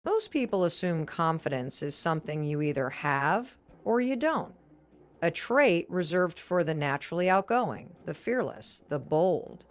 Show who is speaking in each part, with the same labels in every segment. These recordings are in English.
Speaker 1: Most people assume confidence is something you either have or you don't, a trait reserved for the naturally outgoing, the fearless, the bold.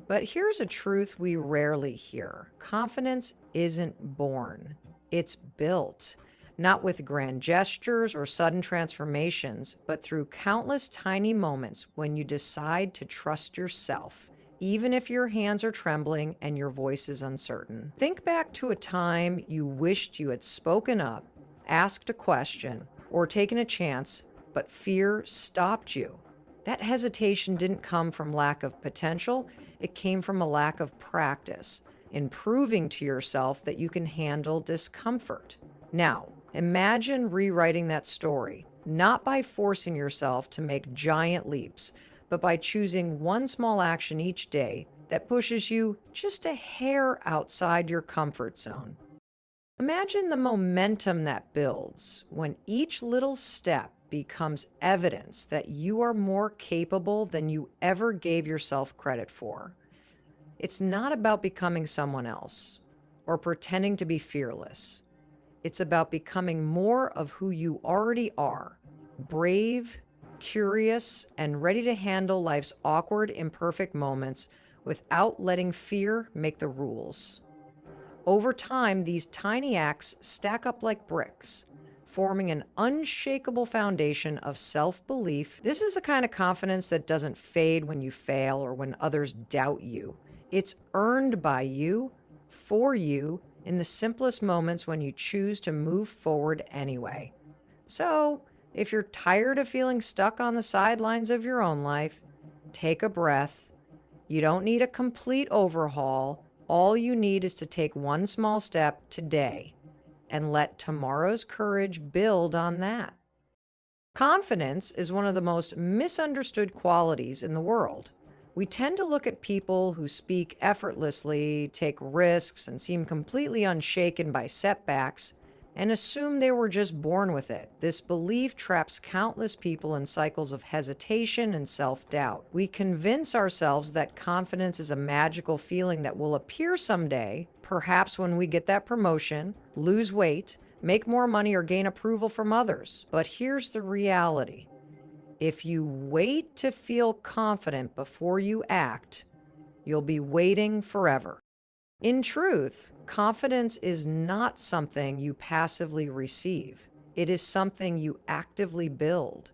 Speaker 1: But here's a truth we rarely hear: confidence isn't born, it's built. Not with grand gestures or sudden transformations, but through countless tiny moments when you decide to trust yourself, even if your hands are trembling and your voice is uncertain. Think back to a time you wished you had spoken up, asked a question, or taken a chance, but fear stopped you. That hesitation didn't come from lack of potential, it came from a lack of practice in proving to yourself that you can handle discomfort. Now, imagine rewriting that story, not by forcing yourself to make giant leaps, but by choosing one small action each day that pushes you just a hair outside your comfort zone. Imagine the momentum that builds when each little step becomes evidence that you are more capable than you ever gave yourself credit for. It's not about becoming someone else or pretending to be fearless. It's about becoming more of who you already are: brave, curious, and ready to handle life's awkward, imperfect moments without letting fear make the rules. Over time, these tiny acts stack up like bricks, forming an unshakable foundation of self belief. This is the kind of confidence that doesn't fade when you fail or when others doubt you. It's earned by you, for you, in the simplest moments when you choose to move forward anyway. So, if you're tired of feeling stuck on the sidelines of your own life, take a breath. You don't need a complete overhaul. All you need is to take one small step today and let tomorrow's courage build on that. Confidence is one of the most misunderstood qualities in the world. We tend to look at people who speak effortlessly, take risks, and seem completely unshaken by setbacks and assume they were just born with it. This belief traps countless people in cycles of hesitation and self-doubt. We convince ourselves that confidence is a magical feeling that will appear someday, perhaps when we get that promotion, lose weight, make more money, or gain approval from others. But here's the reality: if you wait to feel confident before you act, you'll be waiting forever. In truth, confidence is not something you passively receive. It is something you actively build.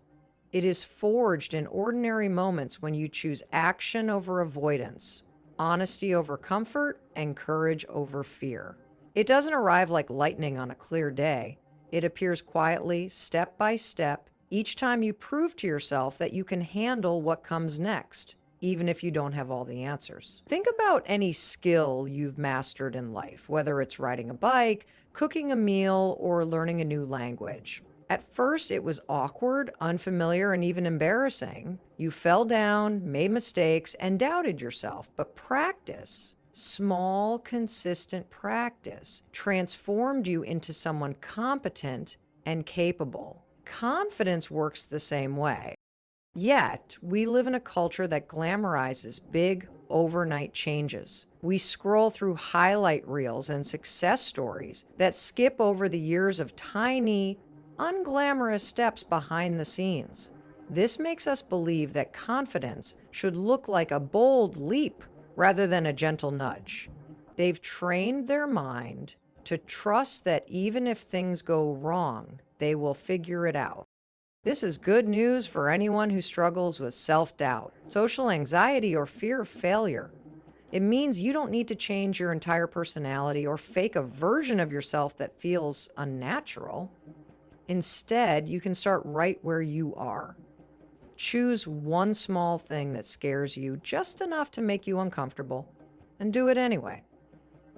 Speaker 1: It is forged in ordinary moments when you choose action over avoidance, honesty over comfort, and courage over fear. It doesn't arrive like lightning on a clear day. It appears quietly, step by step, each time you prove to yourself that you can handle what comes next, even if you don't have all the answers. Think about any skill you've mastered in life, whether it's riding a bike, cooking a meal, or learning a new language. At first, it was awkward, unfamiliar, and even embarrassing. You fell down, made mistakes, and doubted yourself. But practice, small, consistent practice, transformed you into someone competent and capable. Confidence works the same way. Yet, we live in a culture that glamorizes big, overnight changes. We scroll through highlight reels and success stories that skip over the years of tiny, unglamorous steps behind the scenes. This makes us believe that confidence should look like a bold leap rather than a gentle nudge. They've trained their mind to trust that even if things go wrong, they will figure it out. This is good news for anyone who struggles with self-doubt, social anxiety, or fear of failure. It means you don't need to change your entire personality or fake a version of yourself that feels unnatural. Instead, you can start right where you are. Choose one small thing that scares you just enough to make you uncomfortable, and do it anyway.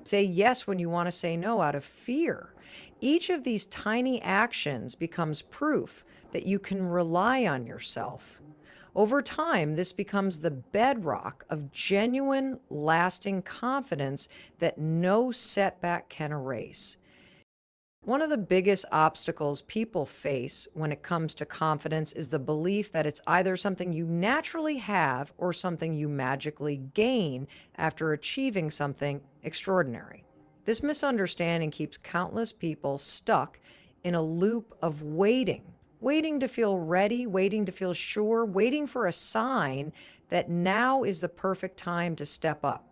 Speaker 1: Say yes when you want to say no out of fear. Each of these tiny actions becomes proof that you can rely on yourself. Over time, this becomes the bedrock of genuine, lasting confidence that no setback can erase. One of the biggest obstacles people face when it comes to confidence is the belief that it's either something you naturally have or something you magically gain after achieving something extraordinary. This misunderstanding keeps countless people stuck in a loop of waiting to feel ready, waiting to feel sure, waiting for a sign that now is the perfect time to step up.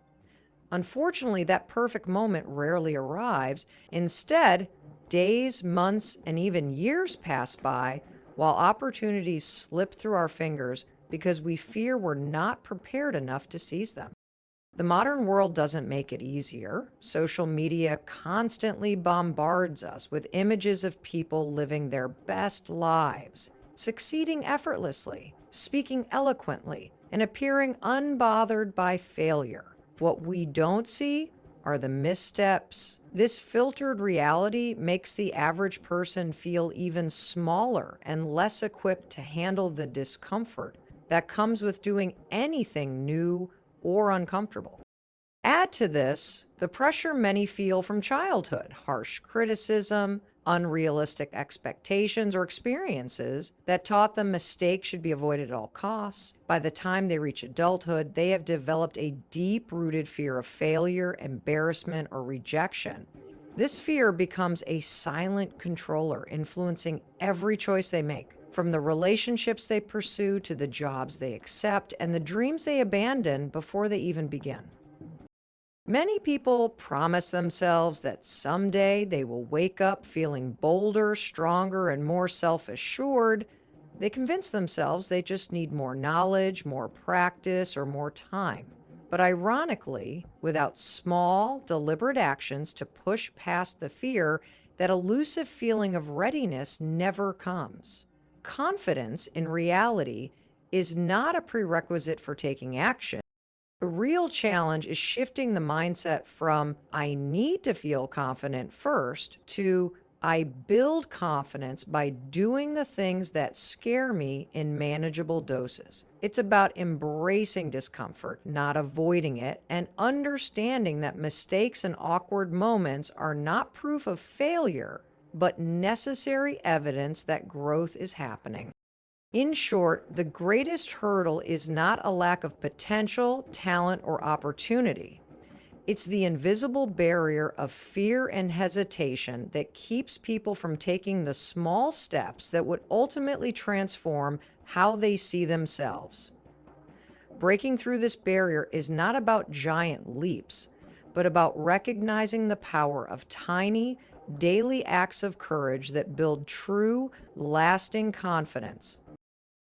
Speaker 1: Unfortunately, that perfect moment rarely arrives. Instead, days, months, and even years pass by while opportunities slip through our fingers because we fear we're not prepared enough to seize them. The modern world doesn't make it easier. Social media constantly bombards us with images of people living their best lives, succeeding effortlessly, speaking eloquently, and appearing unbothered by failure. What we don't see are the missteps. This filtered reality makes the average person feel even smaller and less equipped to handle the discomfort that comes with doing anything new or uncomfortable. Add to this the pressure many feel from childhood, harsh criticism, unrealistic expectations, or experiences that taught them mistakes should be avoided at all costs. By the time they reach adulthood, they have developed a deep-rooted fear of failure, embarrassment, or rejection. This fear becomes a silent controller, influencing every choice they make, from the relationships they pursue to the jobs they accept and the dreams they abandon before they even begin. Many people promise themselves that someday they will wake up feeling bolder, stronger, and more self-assured. They convince themselves they just need more knowledge, more practice, or more time. But ironically, without small, deliberate actions to push past the fear, that elusive feeling of readiness never comes. Confidence, in reality, is not a prerequisite for taking action. The real challenge is shifting the mindset from "I need to feel confident first" to "I build confidence by doing the things that scare me in manageable doses." It's about embracing discomfort, not avoiding it, and understanding that mistakes and awkward moments are not proof of failure, but necessary evidence that growth is happening. In short, the greatest hurdle is not a lack of potential, talent, or opportunity. It's the invisible barrier of fear and hesitation that keeps people from taking the small steps that would ultimately transform how they see themselves. Breaking through this barrier is not about giant leaps, but about recognizing the power of tiny, daily acts of courage that build true, lasting confidence.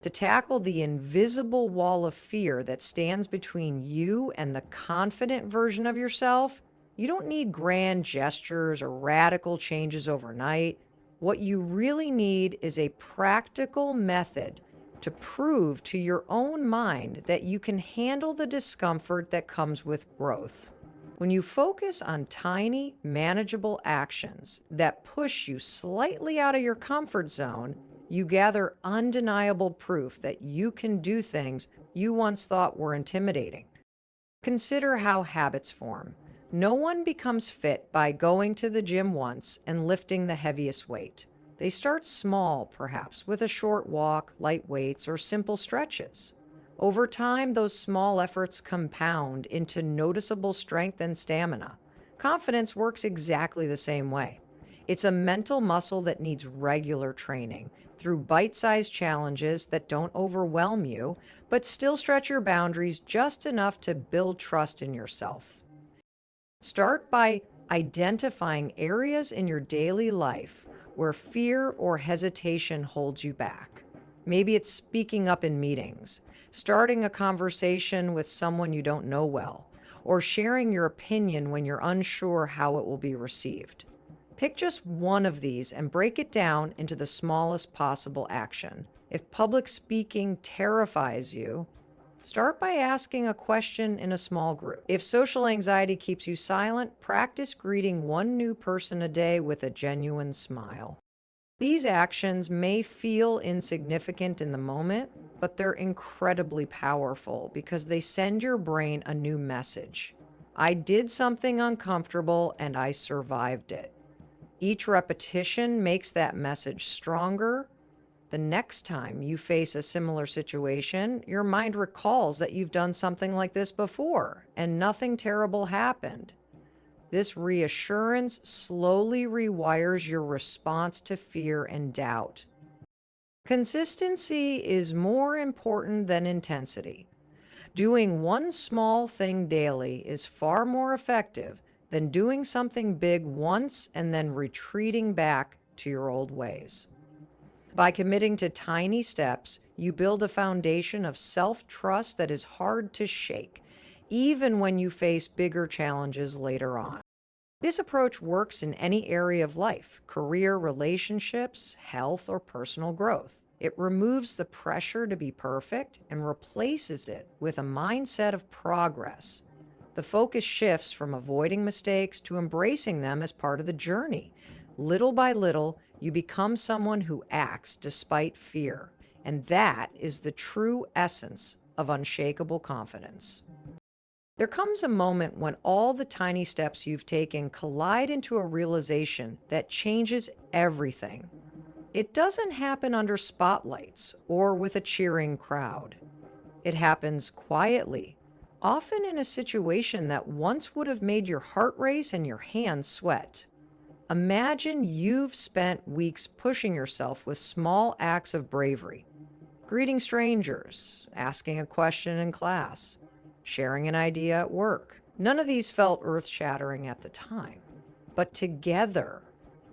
Speaker 1: To tackle the invisible wall of fear that stands between you and the confident version of yourself, you don't need grand gestures or radical changes overnight. What you really need is a practical method to prove to your own mind that you can handle the discomfort that comes with growth. When you focus on tiny, manageable actions that push you slightly out of your comfort zone, you gather undeniable proof that you can do things you once thought were intimidating. Consider how habits form. No one becomes fit by going to the gym once and lifting the heaviest weight. They start small, perhaps, with a short walk, light weights, or simple stretches. Over time, those small efforts compound into noticeable strength and stamina. Confidence works exactly the same way. It's a mental muscle that needs regular training through bite-sized challenges that don't overwhelm you, but still stretch your boundaries just enough to build trust in yourself. Start by identifying areas in your daily life where fear or hesitation holds you back. Maybe it's speaking up in meetings, starting a conversation with someone you don't know well, or sharing your opinion when you're unsure how it will be received. Pick just one of these and break it down into the smallest possible action. If public speaking terrifies you, start by asking a question in a small group. If social anxiety keeps you silent, practice greeting one new person a day with a genuine smile. These actions may feel insignificant in the moment, but they're incredibly powerful because they send your brain a new message. I did something uncomfortable and I survived it. Each repetition makes that message stronger. The next time you face a similar situation, your mind recalls that you've done something like this before and nothing terrible happened. This reassurance slowly rewires your response to fear and doubt. Consistency is more important than intensity. Doing one small thing daily is far more effective than doing something big once and then retreating back to your old ways. By committing to tiny steps, you build a foundation of self-trust that is hard to shake, even when you face bigger challenges later on. This approach works in any area of life: career, relationships, health, or personal growth. It removes the pressure to be perfect and replaces it with a mindset of progress. The focus shifts from avoiding mistakes to embracing them as part of the journey. Little by little, you become someone who acts despite fear, and that is the true essence of unshakable confidence. There comes a moment when all the tiny steps you've taken collide into a realization that changes everything. It doesn't happen under spotlights or with a cheering crowd. It happens quietly, often in a situation that once would have made your heart race and your hands sweat. Imagine you've spent weeks pushing yourself with small acts of bravery: greeting strangers, asking a question in class, sharing an idea at work. None of these felt earth-shattering at the time, but together,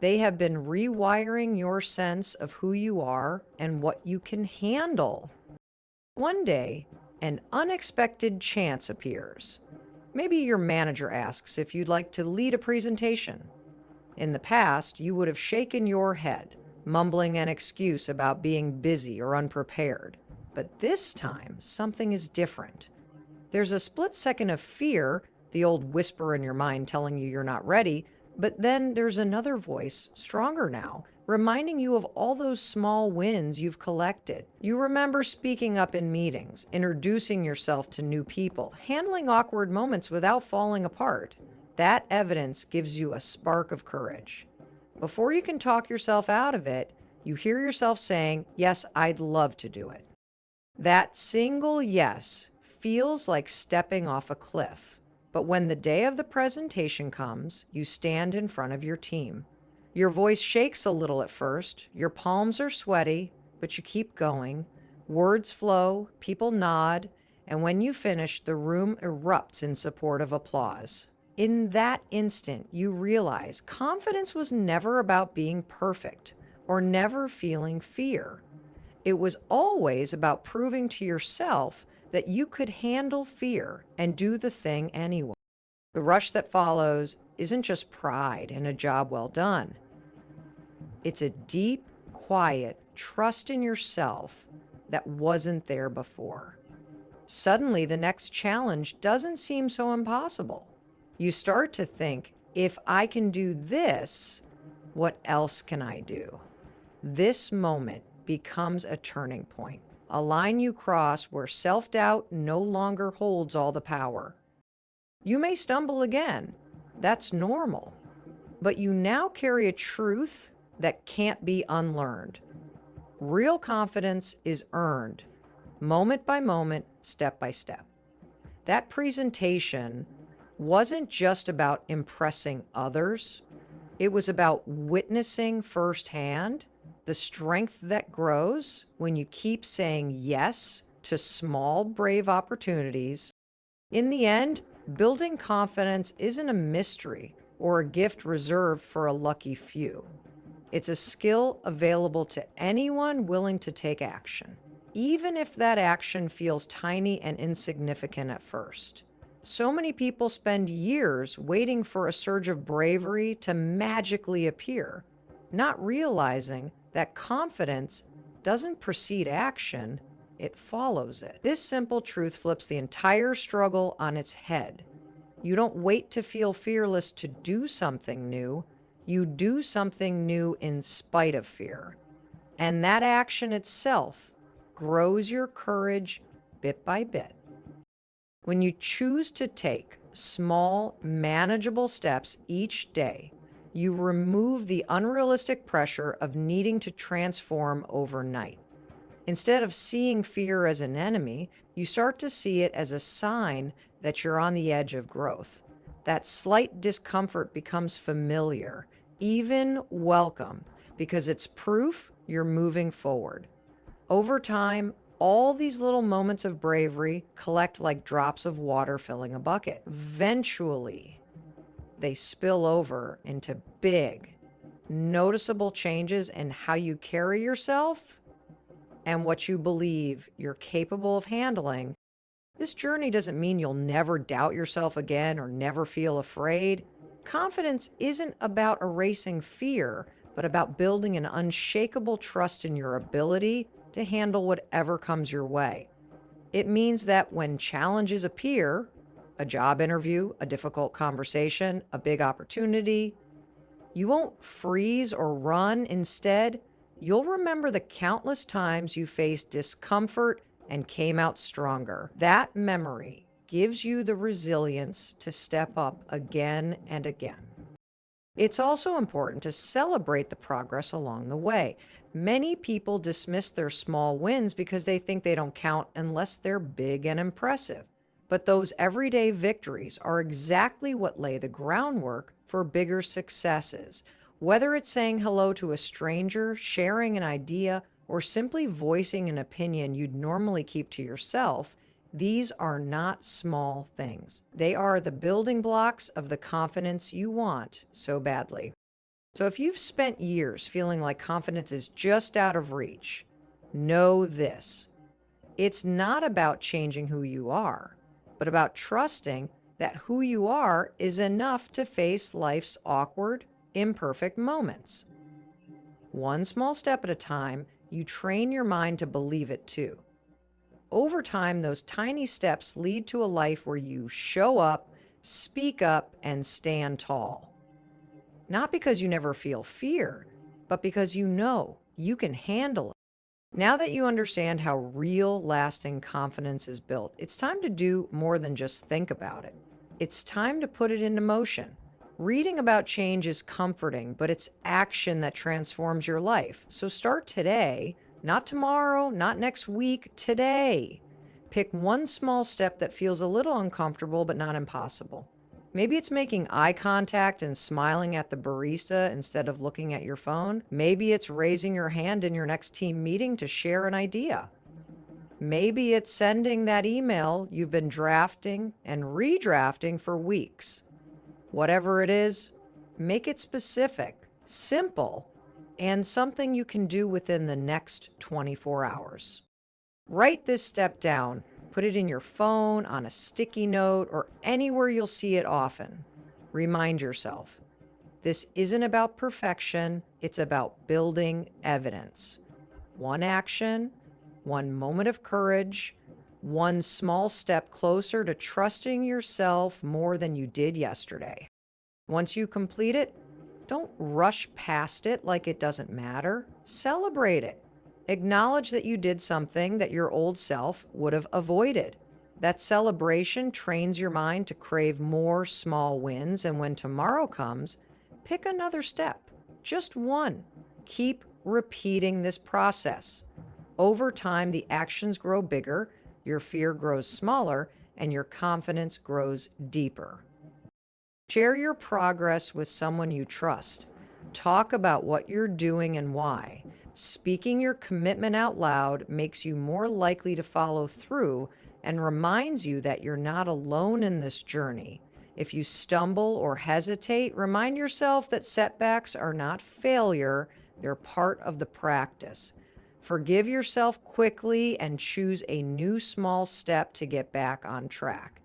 Speaker 1: they have been rewiring your sense of who you are and what you can handle. One day, an unexpected chance appears. Maybe your manager asks if you'd like to lead a presentation. In the past, you would have shaken your head, mumbling an excuse about being busy or unprepared. But this time, something is different. There's a split second of fear, the old whisper in your mind telling you you're not ready, but then there's another voice, stronger now, reminding you of all those small wins you've collected. You remember speaking up in meetings, introducing yourself to new people, handling awkward moments without falling apart. That evidence gives you a spark of courage. Before you can talk yourself out of it, you hear yourself saying, "Yes, I'd love to do it." That single yes feels like stepping off a cliff. But when the day of the presentation comes, you stand in front of your team. Your voice shakes a little at first, your palms are sweaty, but you keep going. Words flow, people nod, and when you finish, the room erupts in supportive applause. In that instant, you realize confidence was never about being perfect or never feeling fear. It was always about proving to yourself that you could handle fear and do the thing anyway. The rush that follows isn't just pride in a job well done. It's a deep, quiet trust in yourself that wasn't there before. Suddenly, the next challenge doesn't seem so impossible. You start to think, if I can do this, what else can I do? This moment becomes a turning point, a line you cross where self-doubt no longer holds all the power. You may stumble again. That's normal. But you now carry a truth that can't be unlearned. Real confidence is earned, moment by moment, step by step. That presentation wasn't just about impressing others. It was about witnessing firsthand the strength that grows when you keep saying yes to small, brave opportunities. In the end, building confidence isn't a mystery or a gift reserved for a lucky few. It's a skill available to anyone willing to take action, even if that action feels tiny and insignificant at first. So many people spend years waiting for a surge of bravery to magically appear, not realizing that confidence doesn't precede action, it follows it. This simple truth flips the entire struggle on its head. You don't wait to feel fearless to do something new. You do something new in spite of fear. And that action itself grows your courage bit by bit. When you choose to take small, manageable steps each day, you remove the unrealistic pressure of needing to transform overnight. Instead of seeing fear as an enemy, you start to see it as a sign that you're on the edge of growth. that slight discomfort becomes familiar, even welcome, because it's proof you're moving forward. Over time, all these little moments of bravery collect like drops of water filling a bucket. Eventually, they spill over into big, noticeable changes in how you carry yourself and what you believe you're capable of handling. This journey doesn't mean you'll never doubt yourself again or never feel afraid. Confidence isn't about erasing fear, but about building an unshakable trust in your ability to handle whatever comes your way. It means that when challenges appear, a job interview, a difficult conversation, a big opportunity, you won't freeze or run. Instead, you'll remember the countless times you faced discomfort and came out stronger. That memory gives you the resilience to step up again and again. It's also important to celebrate the progress along the way. Many people dismiss their small wins because they think they don't count unless they're big and impressive. But those everyday victories are exactly what lay the groundwork for bigger successes. Whether it's saying hello to a stranger, sharing an idea, or simply voicing an opinion you'd normally keep to yourself, these are not small things. They are the building blocks of the confidence you want so badly. So if you've spent years feeling like confidence is just out of reach, know this. It's not about changing who you are, but about trusting that who you are is enough to face life's awkward, imperfect moments. One small step at a time, you train your mind to believe it too. Over time, those tiny steps lead to a life where you show up, speak up, and stand tall. Not because you never feel fear, but because you know you can handle it. Now that you understand how real, lasting confidence is built, it's time to do more than just think about it. It's time to put it into motion. Reading about change is comforting, but it's action that transforms your life. So start today, not tomorrow, not next week, today. Pick one small step that feels a little uncomfortable, but not impossible. Maybe it's making eye contact and smiling at the barista instead of looking at your phone. Maybe it's raising your hand in your next team meeting to share an idea. Maybe it's sending that email you've been drafting and redrafting for weeks. Whatever it is, make it specific, simple, and something you can do within the next 24 hours. Write this step down. Put it in your phone, on a sticky note, or anywhere you'll see it often. Remind yourself, this isn't about perfection, it's about building evidence. One action, one moment of courage, one small step closer to trusting yourself more than you did yesterday. Once you complete it, don't rush past it like it doesn't matter. Celebrate it. Acknowledge that you did something that your old self would have avoided. That celebration trains your mind to crave more small wins, and when tomorrow comes, pick another step, just one. Keep repeating this process. Over time, the actions grow bigger, your fear grows smaller, and your confidence grows deeper. Share your progress with someone you trust. Talk about what you're doing and why. Speaking your commitment out loud makes you more likely to follow through and reminds you that you're not alone in this journey. If you stumble or hesitate, remind yourself that setbacks are not failure, they're part of the practice. Forgive yourself quickly and choose a new small step to get back on track.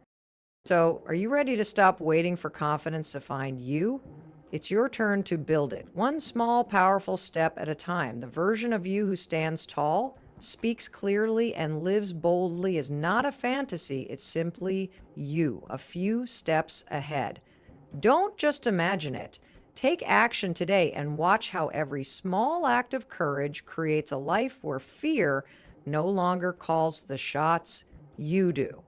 Speaker 1: So, are you ready to stop waiting for confidence to find you? It's your turn to build it, one small, powerful step at a time. The version of you who stands tall, speaks clearly, and lives boldly is not a fantasy. It's simply you, a few steps ahead. Don't just imagine it. Take action today and watch how every small act of courage creates a life where fear no longer calls the shots. You do.